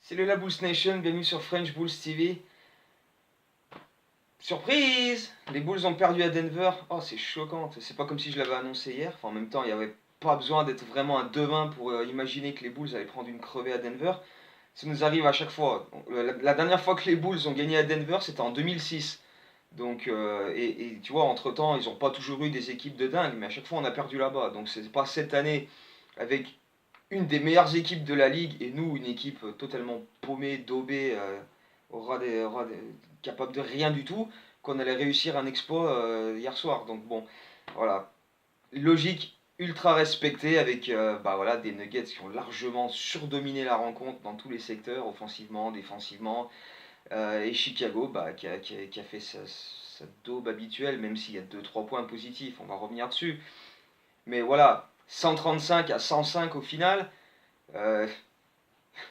Salut la Bulls Nation, bienvenue sur French Bulls TV. Surprise! Les Bulls ont perdu à Denver. Oh, c'est choquant. C'est pas comme si je l'avais annoncé hier. Enfin, en même temps, il n'y avait pas besoin d'être vraiment un devin pour imaginer que les Bulls allaient prendre une crevée à Denver. Ça nous arrive à chaque fois. La dernière fois que les Bulls ont gagné à Denver, c'était en 2006. Donc, et tu vois, entre-temps, ils n'ont pas toujours eu des équipes de dingue, mais à chaque fois, on a perdu là-bas. Donc, c'est pas cette année, avec une des meilleures équipes de la ligue, et nous, une équipe totalement paumée, daubée, capable de rien du tout, qu'on allait réussir un exploit hier soir. Donc bon, voilà. Logique ultra respectée avec voilà, des Nuggets qui ont largement surdominé la rencontre dans tous les secteurs, offensivement, défensivement. Et Chicago qui a fait sa daube habituelle, même s'il y a deux trois points positifs, on va revenir dessus. Mais voilà, 135 à 105 au final. Euh,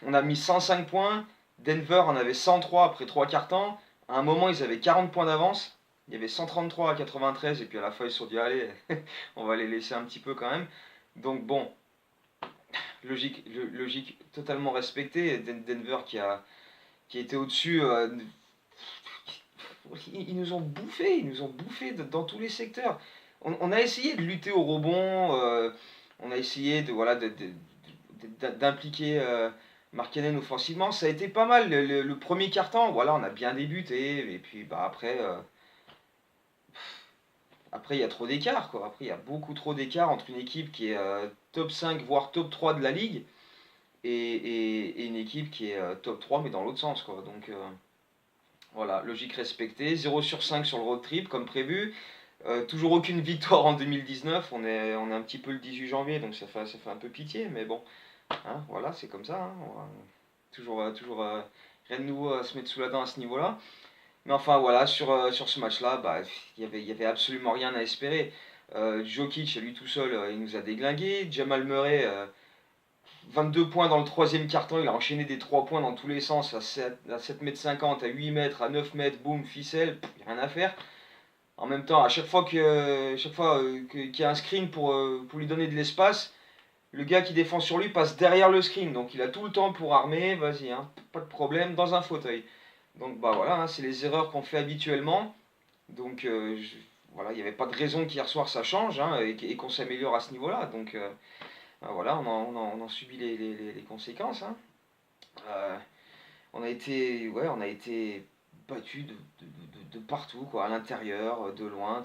on a mis 105 points. Denver en avait 103 après 3 quarts temps. À un moment, ils avaient 40 points d'avance. Il y avait 133 à 93. Et puis à la fin, ils se sont dit, allez, on va les laisser un petit peu quand même. Donc bon, logique totalement respectée. Denver qui a été au-dessus. Ils nous ont bouffé dans tous les secteurs. On a essayé de lutter au rebond. On a essayé d'impliquer Markkanen offensivement. Ça a été pas mal le premier quart-temps. Voilà, on a bien débuté. Et puis après il y a trop d'écart. Quoi. Après, il y a beaucoup trop d'écart entre une équipe qui est top 5, voire top 3 de la ligue, et une équipe qui est top 3, mais dans l'autre sens. Quoi. Donc voilà, logique respectée. 0 sur 5 sur le road trip, comme prévu. Toujours aucune victoire en 2019. On est un petit peu le 18 janvier, donc ça fait un peu pitié. Mais bon, hein, voilà, c'est comme ça. Hein. Toujours rien de nouveau à se mettre sous la dent à ce niveau-là. Mais enfin voilà, sur ce match-là, y avait absolument rien à espérer. Jokic, à lui tout seul, il nous a déglingué. Jamal Murray, 22 points dans le troisième quart-temps, il a enchaîné des 3 points dans tous les sens, à 7,50 m, à 8 mètres, à 9 mètres, boum, ficelle, il n'y a rien à faire. En même temps, à qu'il y a un screen pour lui donner de l'espace, le gars qui défend sur lui passe derrière le screen, donc il a tout le temps pour armer, vas-y, hein, pas de problème, dans un fauteuil. Donc bah voilà, hein, c'est les erreurs qu'on fait habituellement. Donc voilà, il n'y avait pas de raison qu'hier soir ça change hein, et qu'on s'améliore à ce niveau-là. Donc voilà, on en subit les conséquences. Hein. Euh, on a été battus de partout, quoi, à l'intérieur, de loin.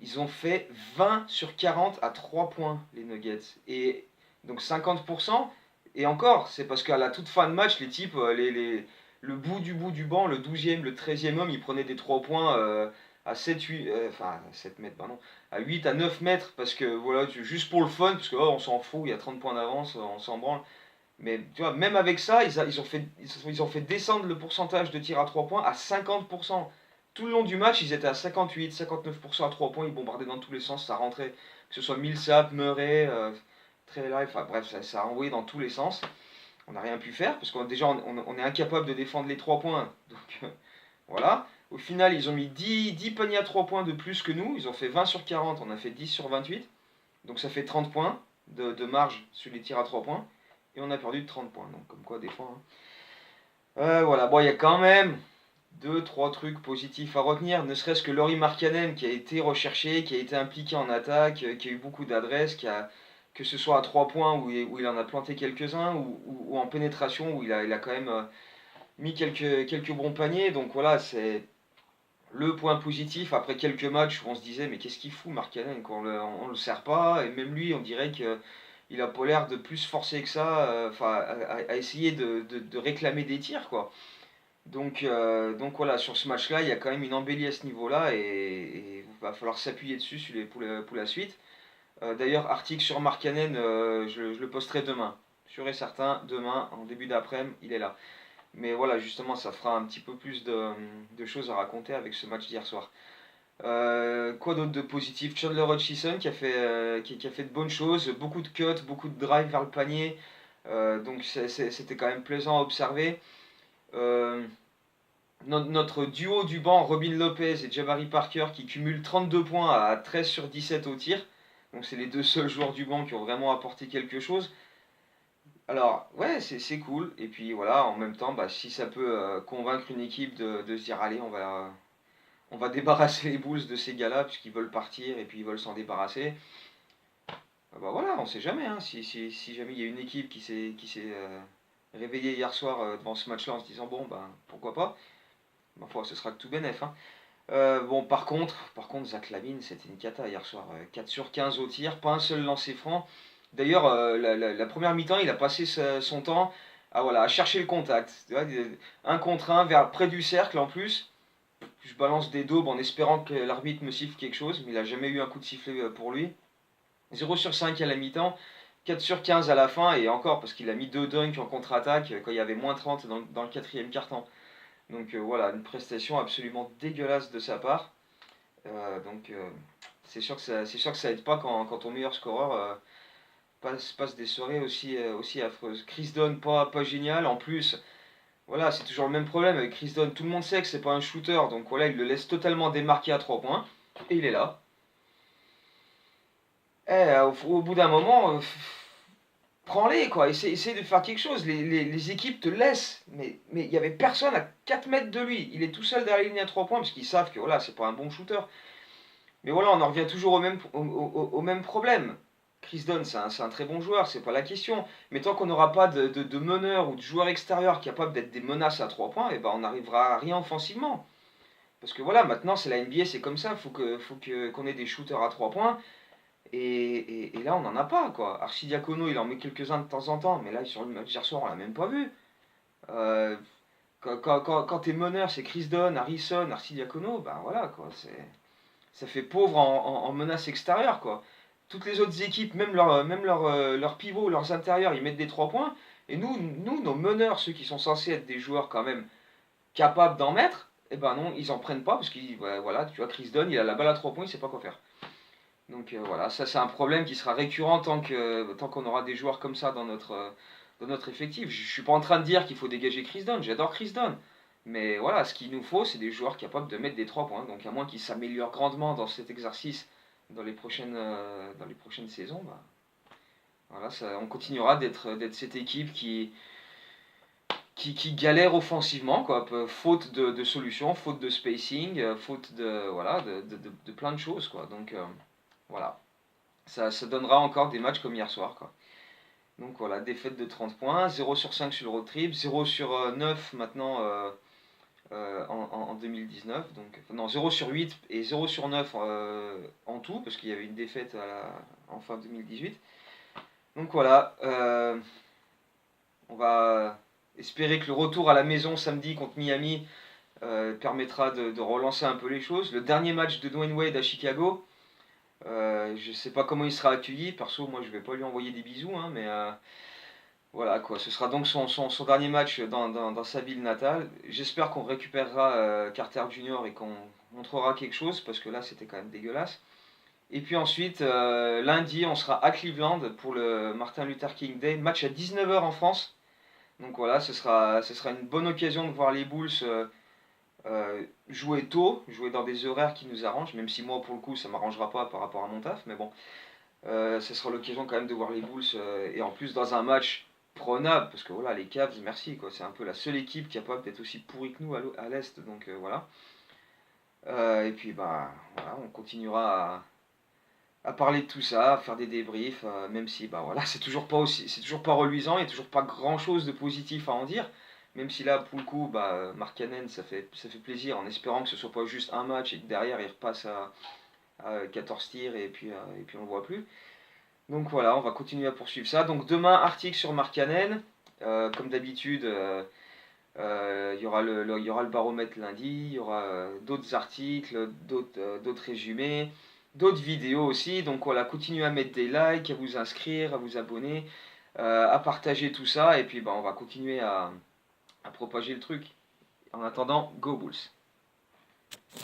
Ils ont fait 20 sur 40 à 3 points, les Nuggets. Et donc 50%. Et encore, c'est parce qu'à la toute fin de match, les types, le bout du banc, le 12e, le 13e homme, ils prenaient des 3 points à 7 8 enfin 7 mètres, pardon, à 8 à 9 mètres, parce que voilà, juste pour le fun, parce que oh, on s'en fout, il y a 30 points d'avance, on s'en branle. Mais tu vois, même avec ça, ils ont fait descendre le pourcentage de tir à 3 points à 50%. Tout le long du match, ils étaient à 58, 59% à 3 points, ils bombardaient dans tous les sens, ça rentrait. Que ce soit Millsap, Murray, Trey, enfin bref, ça a envoyé dans tous les sens. On n'a rien pu faire, parce qu'on déjà on est incapable de défendre les 3 points. Donc voilà. Au final, ils ont mis 10 paniers à 3 points de plus que nous. Ils ont fait 20 sur 40, on a fait 10 sur 28. Donc ça fait 30 points de marge sur les tirs à 3 points. Et on a perdu de 30 points. Donc comme quoi, des fois. Hein. Voilà, bon, il y a quand même deux, trois trucs positifs à retenir. Ne serait-ce que Lauri Markkanen qui a été recherché, qui a été impliqué en attaque, qui a eu beaucoup d'adresses, que ce soit à 3 points où il en a planté quelques-uns, ou en pénétration où il a quand même mis quelques bons paniers. Donc voilà, c'est le point positif après quelques matchs où on se disait mais qu'est-ce qu'il fout Markkanen, on le sert pas, et même lui on dirait qu'il a pas l'air de plus forcer que ça, à essayer de réclamer des tirs quoi. Donc voilà, sur ce match-là, il y a quand même une embellie à ce niveau-là et il va falloir s'appuyer dessus pour la suite. D'ailleurs, article sur Markkanen, je le posterai demain. Sûr et certain, demain, en début d'après-midi, il est là. Mais voilà, justement, ça fera un petit peu plus de choses à raconter avec ce match d'hier soir. Quoi d'autre de positif? Chandler Hutchison qui a fait de bonnes choses, beaucoup de cuts, beaucoup de drives vers le panier. Donc c'était quand même plaisant à observer. Euh, notre duo du banc, Robin Lopez et Jabari Parker, qui cumulent 32 points à 13 sur 17 au tir. Donc c'est les deux seuls joueurs du banc qui ont vraiment apporté quelque chose. Alors, ouais, c'est cool. Et puis voilà, en même temps, bah, si ça peut convaincre une équipe de se dire, allez, on va débarrasser les Bulls de ces gars-là, puisqu'ils veulent partir et puis ils veulent s'en débarrasser. Bah voilà, on sait jamais, hein, si jamais il y a une équipe qui s'est réveillée hier soir devant ce match-là en se disant, bon, ben pourquoi pas, ma foi, ce sera que tout bénef. Hein. Bon, par contre, Zach Lavine, c'était une cata hier soir. 4 sur 15 au tir, pas un seul lancer franc. D'ailleurs, la première mi-temps, il a passé son temps à chercher le contact. Tu vois, un contre un près du cercle en plus. Je balance des daubes en espérant que l'arbitre me siffle quelque chose, mais il n'a jamais eu un coup de sifflet pour lui. 0 sur 5 à la mi-temps, 4 sur 15 à la fin, et encore parce qu'il a mis 2 dunks en contre-attaque quand il y avait moins 30 dans le quatrième quart-temps. Donc voilà, une prestation absolument dégueulasse de sa part. Donc c'est sûr que ça aide pas quand ton meilleur scoreur passe des soirées aussi affreuses. Chris Dunn, pas génial. En plus, voilà, c'est toujours le même problème avec Chris Dunn. Tout le monde sait que c'est pas un shooter, donc voilà, il le laisse totalement démarqué à 3 points. Et il est là. Au bout d'un moment, prends-les, quoi. Essaie de faire quelque chose. Les équipes te laissent. Mais il y avait personne à 4 mètres de lui. Il est tout seul derrière la ligne à 3 points parce qu'ils savent que voilà, c'est pas un bon shooter. Mais voilà, on en revient toujours au même problème. Chris Dunn, c'est un très bon joueur, c'est pas la question. Mais tant qu'on n'aura pas de meneur ou de joueur extérieur capable d'être des menaces à 3 points, et ben on n'arrivera à rien offensivement. Parce que voilà, maintenant c'est la NBA, c'est comme ça, qu'on ait des shooters à 3 points. Et là, on n'en a pas, quoi. Archidiakono, il en met quelques-uns de temps en temps, mais là, sur le match d'hier soir, on l'a même pas vu. Euh, quand t'es meneur, c'est Chris Dunn, Harrison, Archidiakono, ben voilà, quoi. Ça fait pauvre en menace extérieure, quoi. Toutes les autres équipes, même leurs pivots, leurs intérieurs, ils mettent des 3 points. Et nous, nos meneurs, ceux qui sont censés être des joueurs quand même capables d'en mettre, eh ben non, ils en prennent pas, parce que voilà, tu vois, Chris Dunn, il a la balle à 3 points, il sait pas quoi faire. Donc voilà, ça c'est un problème qui sera récurrent tant qu'on aura des joueurs comme ça dans notre effectif. Je suis pas en train de dire qu'il faut dégager Chris Dunn, j'adore Chris Dunn. Mais voilà, ce qu'il nous faut, c'est des joueurs capables de mettre des 3 points. Donc à moins qu'ils s'améliorent grandement dans cet exercice dans les prochaines saisons, bah, voilà, on continuera d'être cette équipe qui galère offensivement, quoi, faute de solutions, faute de spacing, faute de plein de choses, quoi. Donc voilà. Ça donnera encore des matchs comme hier soir, quoi. Donc voilà, défaite de 30 points, 0 sur 5 sur le road trip, 0 sur 9 maintenant en 2019. Donc, non, 0 sur 8 et 0 sur 9 en tout, parce qu'il y avait une défaite en fin 2018. Donc voilà, on va espérer que le retour à la maison samedi contre Miami permettra de relancer un peu les choses. Le dernier match de Dwayne Wade à Chicago, je sais pas comment il sera accueilli. Perso, moi, je vais pas lui envoyer des bisous, hein, mais voilà quoi. Ce sera donc son dernier match dans sa ville natale. J'espère qu'on récupérera Carter Jr. et qu'on montrera quelque chose parce que là, c'était quand même dégueulasse. Et puis ensuite, lundi, on sera à Cleveland pour le Martin Luther King Day, match à 19 h en France. Donc voilà, ce sera une bonne occasion de voir les Bulls jouer tôt, jouer dans des horaires qui nous arrangent, même si moi pour le coup ça m'arrangera pas par rapport à mon taf, mais bon, ce sera l'occasion quand même de voir les Bulls et en plus dans un match prenable, parce que voilà, les Cavs, merci quoi, c'est un peu la seule équipe capable d'être aussi pourrie que nous à l'Est, donc voilà. Et puis bah voilà, on continuera à parler de tout ça, à faire des débriefs, même si bah voilà, c'est toujours pas reluisant, il n'y a toujours pas grand chose de positif à en dire. Même si là, pour le coup, bah, Mark Cannon, ça fait plaisir en espérant que ce soit pas juste un match et que derrière il repasse à 14 tirs et puis on le voit plus. Donc voilà, on va continuer à poursuivre ça. Donc demain, article sur Mark Cannon. Comme d'habitude, il y aura le baromètre lundi, il y aura d'autres articles, d'autres résumés, d'autres vidéos aussi. Donc voilà, continuez à mettre des likes, à vous inscrire, à vous abonner, à partager tout ça. Et puis bah, on va continuer à propager le truc. En attendant, go Bulls!